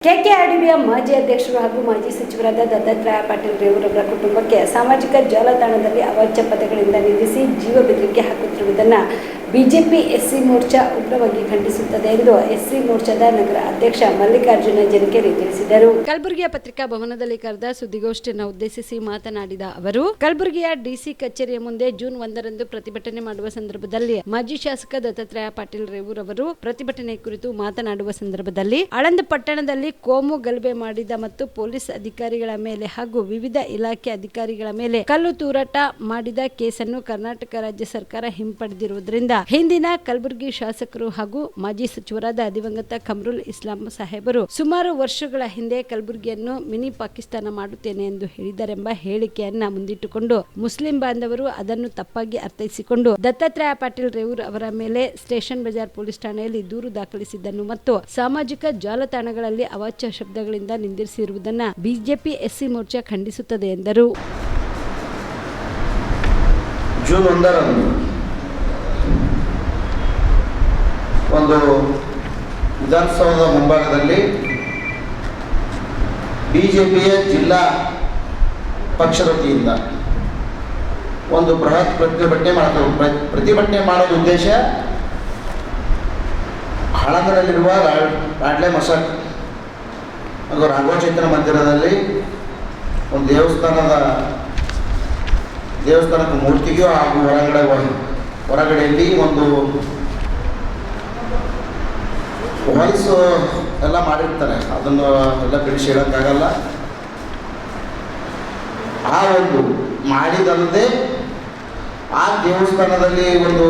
ಕೆಕೆಆರ್ಡಿಬಿಯ ಮಾಜಿ ಅಧ್ಯಕ್ಷರು ಹಾಗೂ ಮಾಜಿ ಸಚಿವರಾದ ದತ್ತಾತ್ರೇಯ ಪಾಟೀಲ್ ರೇವೂರವರ ಕುಟುಂಬಕ್ಕೆ ಸಾಮಾಜಿಕ ಜಾಲತಾಣದಲ್ಲಿ ಅವಾಚ್ಯ ಪದಗಳಿಂದ ನಿಂದಿಸಿ ಜೀವ ಬೆದರಿಕೆ ಹಾಕುತ್ತಿರುವುದನ್ನು ಬಿಜೆಪಿ ಎಸ್ಸಿ ಮೋರ್ಚಾ ಉಗ್ರವಾಗಿ ಖಂಡಿಸುತ್ತದೆ ಎಂದು ಎಸ್ಸಿ ಮೋರ್ಚಾದ ನಗರ ಅಧ್ಯಕ್ಷ ಮಲ್ಲಿಕಾರ್ಜುನ ಜನಕೇರಿ ತಿಳಿಸಿದರು. ಕಲಬುರಗಿಯ ಪತ್ರಿಕಾ ಭವನದಲ್ಲಿ ಕರೆದ ಸುದ್ದಿಗೋಷ್ಠಿಯನ್ನು ಉದ್ದೇಶಿಸಿ ಮಾತನಾಡಿದ ಅವರು, ಕಲಬುರಗಿಯ ಡಿಸಿ ಕಚೇರಿಯ ಮುಂದೆ ಜೂನ್ 1ರಂದು ಪ್ರತಿಭಟನೆ ಮಾಡುವ ಸಂದರ್ಭದಲ್ಲಿ ಮಾಜಿ ಶಾಸಕ ದತ್ತಾತ್ರೇಯ ಪಾಟೀಲ್ ರೇವೂರವರು ಪ್ರತಿಭಟನೆ ಕುರಿತು ಮಾತನಾಡುವ ಸಂದರ್ಭದಲ್ಲಿ ಆಳಂದ ಪಟ್ಟಣದಲ್ಲಿ ಕೋಮು ಗಲಭೆ ಮಾಡಿದ ಮತ್ತು ಪೊಲೀಸ್ ಅಧಿಕಾರಿಗಳ ಮೇಲೆ ಹಾಗೂ ವಿವಿಧ ಇಲಾಖೆ ಅಧಿಕಾರಿಗಳ ಮೇಲೆ ಕಲ್ಲು ತೂರಾಟ ಮಾಡಿದ ಕೇಸನ್ನು ಕರ್ನಾಟಕ ರಾಜ್ಯ ಸರ್ಕಾರ ಹಿಂಪಡೆದಿರುವುದರಿಂದ ಹಿಂದಿನ ಕಲಬುರಗಿ ಶಾಸಕರು ಹಾಗೂ ಮಾಜಿ ಸಚಿವರಾದ ದಿವಂಗತ ಕಮರುಲ್ ಇಸ್ಲಾಂ ಸಾಹೇಬರು ಸುಮಾರು ವರ್ಷಗಳ ಹಿಂದೆ ಕಲಬುರಗಿಯನ್ನು ಮಿನಿ ಪಾಕಿಸ್ತಾನ ಮಾಡುತ್ತೇನೆ ಎಂದು ಹೇಳಿದರೆಂಬ ಹೇಳಿಕೆಯನ್ನ ಮುಂದಿಟ್ಟುಕೊಂಡು ಮುಸ್ಲಿಂ ಬಾಂಧವರು ಅದನ್ನು ತಪ್ಪಾಗಿ ಅರ್ಥೈಸಿಕೊಂಡು ದತ್ತಾತ್ರೇಯ ಪಾಟೀಲ್ ರೇವೂರ್ ಅವರ ಮೇಲೆ ಸ್ಟೇಷನ್ ಬಜಾರ್ ಪೊಲೀಸ್ ಠಾಣೆಯಲ್ಲಿ ದೂರು ದಾಖಲಿಸಿದ್ದನ್ನು ಮತ್ತು ಸಾಮಾಜಿಕ ಜಾಲತಾಣಗಳಲ್ಲಿ ಅವಾಚ್ಯ ಶಬ್ದಗಳಿಂದ ನಿಂದಿಸಿರುವುದನ್ನು ಬಿಜೆಪಿ ಎಸ್ಸಿ ಮೋರ್ಚಾ ಖಂಡಿಸುತ್ತದೆ ಎಂದರು. ಜೂನ್ 1ರಂದು ಒಂದು ವಿಧಾನಸೌಧದ ಮುಂಭಾಗದಲ್ಲಿ ಬಿಜೆಪಿಯ ಜಿಲ್ಲಾ ಪಕ್ಷದ ವತಿಯಿಂದ ಒಂದು ಬೃಹತ್ ಪ್ರತಿಭಟನೆ ಮಾಡೋದು ಉದ್ದೇಶ ಆಳಂದದಲ್ಲಿರುವ ರಾಡ್ಲೆ ಮಸಕ್ ಹಾಗೂ ರಾಘವ ಚೈತನ್ಯ ಮಂದಿರದಲ್ಲಿ ಒಂದು ದೇವಸ್ಥಾನದ ಮೂರ್ತಿಗೂ ಹಾಗೂ ಹೊರಗಡೆಯಲ್ಲಿ ಒಂದು ವಾಯ್ಸ್ ಎಲ್ಲ ಮಾಡಿರ್ತಾರೆ, ಅದನ್ನು ಎಲ್ಲ ಬಿಡಿಸಿ ಹೇಳೋಕ್ಕಾಗಲ್ಲ. ಆ ಒಂದು ಮಾಡಿದಲ್ಲದೆ ಆ ದೇವಸ್ಥಾನದಲ್ಲಿ ಒಂದು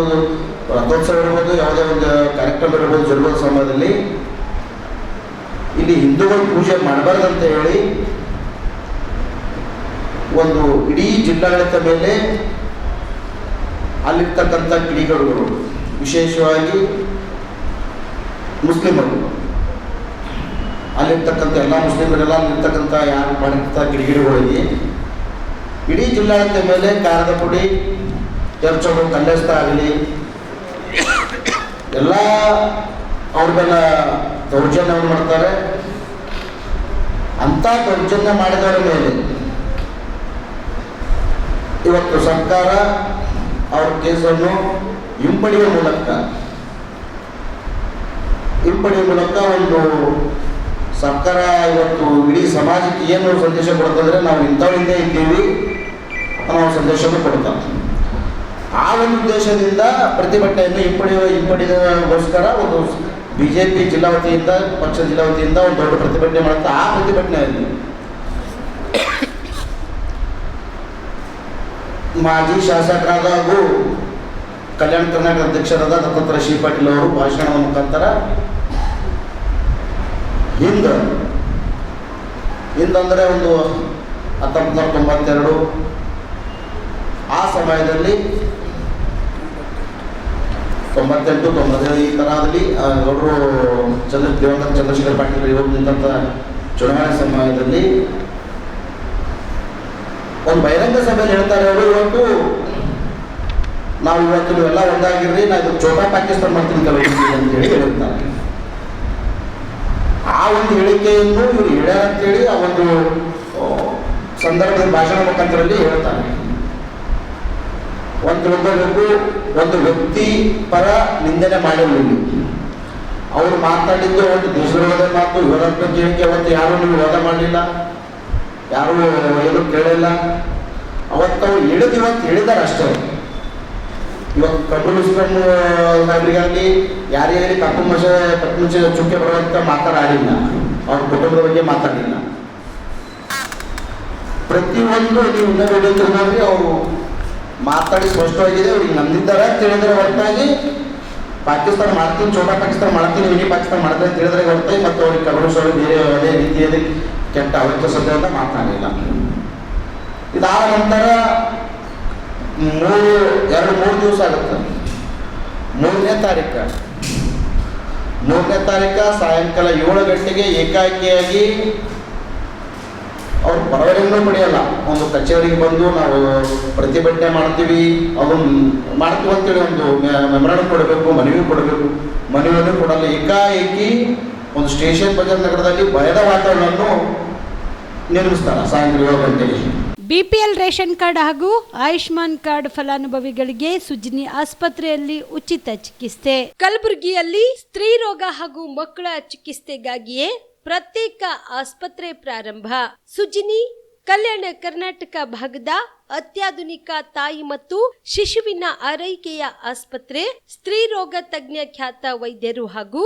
ರಥೋತ್ಸವ ಇರ್ಬೋದು, ಯಾವುದೇ ಒಂದು ಕಾರ್ಯಕ್ರಮ ಇರ್ಬೋದು, ಜರುಗುವ ಸಮಯದಲ್ಲಿ ಇಲ್ಲಿ ಹಿಂದೂಗಳು ಪೂಜೆ ಮಾಡಬಾರ್ದಂತ ಹೇಳಿ ಒಂದು ಇಡೀ ಜಿಲ್ಲಾಡಳಿತ ಮೇಲೆ ಅಲ್ಲಿರ್ತಕ್ಕಂಥ ಕಿಡಿಗೇಡಿಗಳು, ವಿಶೇಷವಾಗಿ ಮುಸ್ಲಿಮರು, ಅಲ್ಲಿರ್ತಕ್ಕಂಥ ಎಲ್ಲ ಮುಸ್ಲಿಮರೆಲ್ಲ ಅಲ್ಲಿರ್ತಕ್ಕಂಥ ಯಾರು ಮಾಡಿರ್ತಕ್ಕ ಕಿಡಿಗೇಡಿಗಳಿಗೆ ಇಡೀ ಜಿಲ್ಲಾಡಳಿತ ಮೇಲೆ ಕಾರದ ಪುಡಿ ಚರ್ಚಗಳು ಕಲ್ಲೆಸ್ತ ಆಗಲಿ ಎಲ್ಲ ಅವ್ರಿಗೆಲ್ಲ ದೌರ್ಜನ್ಯವನ್ನು ಮಾಡ್ತಾರೆ. ಅಂಥ ದೌರ್ಜನ್ಯ ಮಾಡಿದವರ ಮೇಲೆ ಇವತ್ತು ಸರ್ಕಾರ ಅವ್ರ ಕೇಸನ್ನು ಹಿಂಪಡೆಯುವ ಮೂಲಕ ಒಂದು ಸರ್ಕಾರ ಇವತ್ತು ಇಡೀ ಸಮಾಜಕ್ಕೆ ಏನು ಸಂದೇಶ ಕೊಡ್ತಂದ್ರೆ ನಾವು ಇಂಥವರಿಂದ ಇದ್ದೀವಿ ಅನ್ನೋ ಸಂದೇಶವನ್ನು ಕೊಡ್ತಾರೆ. ಆ ಒಂದು ಉದ್ದೇಶದಿಂದ ಪ್ರತಿಭಟನೆಯನ್ನು ಹಿಂಪಡೆಯೋಸ್ಕರ ಒಂದು ಬಿಜೆಪಿ ಜಿಲ್ಲಾ ವತಿಯಿಂದ ಪಕ್ಷ ಜಿಲ್ಲಾ ವತಿಯಿಂದ ಒಂದು ದೊಡ್ಡ ಪ್ರತಿಭಟನೆ ಮಾಡುತ್ತೆ. ಆ ಪ್ರತಿಭಟನೆಯಲ್ಲಿ ಮಾಜಿ ಶಾಸಕರಾದ ಹಾಗೂ ಕಲ್ಯಾಣ ಕರ್ನಾಟಕ ಅಧ್ಯಕ್ಷರಾದ ದತ್ತಾತ್ರೇಯ ಶ್ರೀ ಪಾಟೀಲ್ ಅವರು ಭಾಷಣದ ಮುಖಾಂತರ ಹಿಂದಂದರೆ ಒಂದು 1992 ಆ ಸಮಯದಲ್ಲಿ 98, 97 ಈ ಥರದಲ್ಲಿ ಅವರು ದಿವಂಗತ ಚಂದ್ರಶೇಖರ್ ಪಾಟೀಲ್ ಇವರು ನಿಂತ ಚುನಾವಣೆ ಸಮಯದಲ್ಲಿ ಒಂದು ಬಹಿರಂಗ ಸಭೆಯಲ್ಲಿ ಹೇಳ್ತಾರೆ, ಅವರು ಇವತ್ತು ನೀವೆಲ್ಲ ಒಂದಾಗಿರ್ರಿ, ನಾ ಇದು ಛೋಟಾ ಪಾಕಿಸ್ತಾನ ಮಾಡ್ತೀನಿ ಅಂತ ಹೇಳಿ ಹೇಳ್ತಾರೆ. ಆ ಒಂದು ಹೇಳಿಕೆಯನ್ನು ಇವರು ಹೇಳ್ಯಾರ ಅಂತೇಳಿ ಆ ಒಂದು ಸಂದರ್ಭದ ಭಾಷಣ ಮುಖಾಂತರಲ್ಲಿ ಹೇಳ್ತಾರೆ. ಒಂದು ವ್ಯಕ್ತಿ ಪರ ನಿಂದನೆ ಮಾಡಿರಲಿಲ್ಲ. ಅವರು ಮಾತಾಡಿದ್ದು ಒಂದು ದೇಶದ ಮಾತು, ಇವರ ಹೇಳಿಕೆ ಅವತ್ತು ಯಾರು ನೀವು ವಾದ ಮಾಡಲಿಲ್ಲ, ಯಾರು ಏನು ಕೇಳಿಲ್ಲ. ಅವತ್ತು ಅವ್ರು ಇವತ್ತು ಹೇಳಿದ್ದಾರೆ ಅಷ್ಟೇ. ಇವತ್ತು ಕಮರುಲ್ ಇಸ್ಲಾಂ ಸಾಹೇಬರಿಗಾಗಿ ಯಾರ್ಯಾರಿಗೆ ಕಪ್ಪು ಮುಂಚೆ ಚುಕ್ಕೆ ಬರುವಂತ ಮಾತಾಡಿಲ್ಲ, ಅವ್ರ ಕುಟುಂಬದ ಬಗ್ಗೆ ಮಾತಾಡಿಲ್ಲ. ಪ್ರತಿಯೊಂದು ನೀವು ನೋಡಿ ಅವರು ಮಾತಾಡಿ ಸ್ಪಷ್ಟವಾಗಿದೆ. ಅವ್ರಿಗೆ ನಂದಿದ್ದಾರೆ ಅಂತ ಹೇಳಿದ್ರೆ ಹೊರತಾಗಿ ಪಾಕಿಸ್ತಾನ ಮಾಡ್ತೀನಿ, ಛೋಟಾ ಪಾಕಿಸ್ತಾನ ಮಾಡ್ತೀನಿ, ಮಿನಿ ಪಾಕಿಸ್ತಾನ ಮಾಡ್ತೀನಿ ಅಂತ ಹೇಳಿದ್ರೆ ಹೊರತಾಗಿ ಮತ್ತು ಅವ್ರಿಗೆ ಕಮರುಲ್ ಸ್ವಾಮಿ ಬೇರೆ ಅದೇ ರೀತಿಯಲ್ಲಿ ಕೆಟ್ಟ ಅವಾಚ್ಯ ಶಬ್ದದಿಂದ ಮಾತನಾಡಿಲ್ಲ. ಇದಾದ ನಂತರ 3 ದಿವಸ ಆಗುತ್ತೆ. 3ನೇ ತಾರೀಕು ಸಾಯಂಕಾಲ 7 ಗಂಟೆಗೆ ಏಕಾಏಕಿಯಾಗಿ ಅವ್ರು ಪರವಾನಗಿನೂ ಪಡೆಯಲ್ಲ, ಒಂದು ಕಚೇರಿಗೆ ಬಂದು ನಾವು ಪ್ರತಿಭಟನೆ ಮಾಡ್ತೀವಿ ಅಂತೇಳಿ ಒಂದು ಮೆಮೊರಾಂಡಮ್ ಕೊಡಬೇಕು, ಮನವಿಯನ್ನು ಕೊಡಲ್ಲ. ಏಕಾಏಕಿ ಒಂದು ಸ್ಟೇಷನ್ ಬಜಾರ್ ನಗರದಲ್ಲಿ ಭಯದ ವಾತಾವರಣವನ್ನು ನಿರ್ಮಿಸ್ತಾರೆ ಸಾಯಂಕಾಲ 7 ಗಂಟೆಗೆ. ಬಿಪಿಎಲ್ ರೇಷನ್ ಕಾರ್ಡ್ ಹಾಗೂ ಆಯುಷ್ಮಾನ್ ಕಾರ್ಡ್ ಫಲಾನುಭವಿಗಳಿಗೆ ಸುಜಿನಿ ಆಸ್ಪತ್ರೆಯಲ್ಲಿ ಉಚಿತ ಚಿಕಿತ್ಸೆ. ಕಲಬುರಗಿಯಲ್ಲಿ ಸ್ತ್ರೀ ರೋಗ ಹಾಗೂ ಮಕ್ಕಳ ಚಿಕಿತ್ಸೆಗಾಗಿಯೇ ಪ್ರತ್ಯೇಕ ಆಸ್ಪತ್ರೆ ಪ್ರಾರಂಭ. ಸುಜಿನಿ ಕಲ್ಯಾಣ ಕರ್ನಾಟಕ ಭಾಗದ ಅತ್ಯಾಧುನಿಕ ತಾಯಿ ಮತ್ತು ಶಿಶುವಿನ ಆರೈಕೆಯ ಆಸ್ಪತ್ರೆ. ಸ್ತ್ರೀ ರೋಗ ತಜ್ಞ ಖ್ಯಾತ ವೈದ್ಯರು ಹಾಗೂ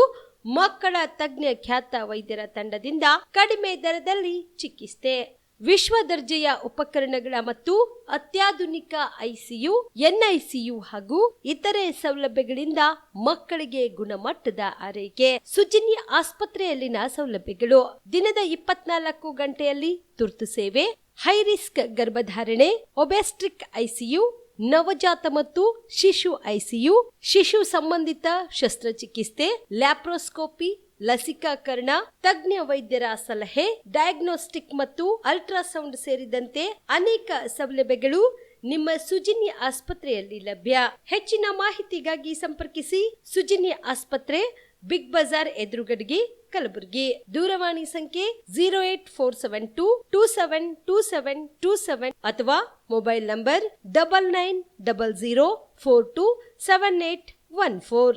ಮಕ್ಕಳ ತಜ್ಞ ಖ್ಯಾತ ವೈದ್ಯರ ತಂಡದಿಂದ ಕಡಿಮೆ ದರದಲ್ಲಿ ಚಿಕಿತ್ಸೆ, ವಿಶ್ವ ದರ್ಜೆಯ ಉಪಕರಣಗಳ ಮತ್ತು ಅತ್ಯಾಧುನಿಕ ಐಸಿಯು, ಎನ್ಐಸಿಯು ಹಾಗೂ ಇತರೆ ಸೌಲಭ್ಯಗಳಿಂದ ಮಕ್ಕಳಿಗೆ ಗುಣಮಟ್ಟದ ಆರೈಕೆ. ಸುಜಿನಿ ಆಸ್ಪತ್ರೆಯಲ್ಲಿನ ಸೌಲಭ್ಯಗಳು: ದಿನದ 24 ಗಂಟೆಯಲ್ಲಿ ತುರ್ತು ಸೇವೆ, ಹೈ ರಿಸ್ಕ್ ಗರ್ಭಧಾರಣೆ, ಒಬೆಸ್ಟ್ರಿಕ್ ಐಸಿಯು, ನವಜಾತ ಮತ್ತು ಶಿಶು ಐಸಿಯು, ಶಿಶು ಸಂಬಂಧಿತ ಶಸ್ತ್ರಚಿಕಿತ್ಸೆ, ಲ್ಯಾಪ್ರೋಸ್ಕೋಪಿ, ಲಸಿಕಾಕರಣ, ತಜ್ಞ ವೈದ್ಯರ ಸಲಹೆ, ಡಯಾಗ್ನೋಸ್ಟಿಕ್ ಮತ್ತು ಅಲ್ಟ್ರಾಸೌಂಡ್ ಸೇರಿದಂತೆ ಅನೇಕ ಸೌಲಭ್ಯಗಳು ನಿಮ್ಮ ಸುಜಿನಿ ಆಸ್ಪತ್ರೆಯಲ್ಲಿ ಲಭ್ಯ. ಹೆಚ್ಚಿನ ಮಾಹಿತಿಗಾಗಿ ಸಂಪರ್ಕಿಸಿ ಸುಜಿನಿ ಆಸ್ಪತ್ರೆ, ಬಿಗ್ ಬಜಾರ್ ಎದುರುಗಡೆಗೆ, ಕಲಬುರಗಿ. ದೂರವಾಣಿ ಸಂಖ್ಯೆ 08472 272727 ಅಥವಾ ಮೊಬೈಲ್ ನಂಬರ್ 9900427814.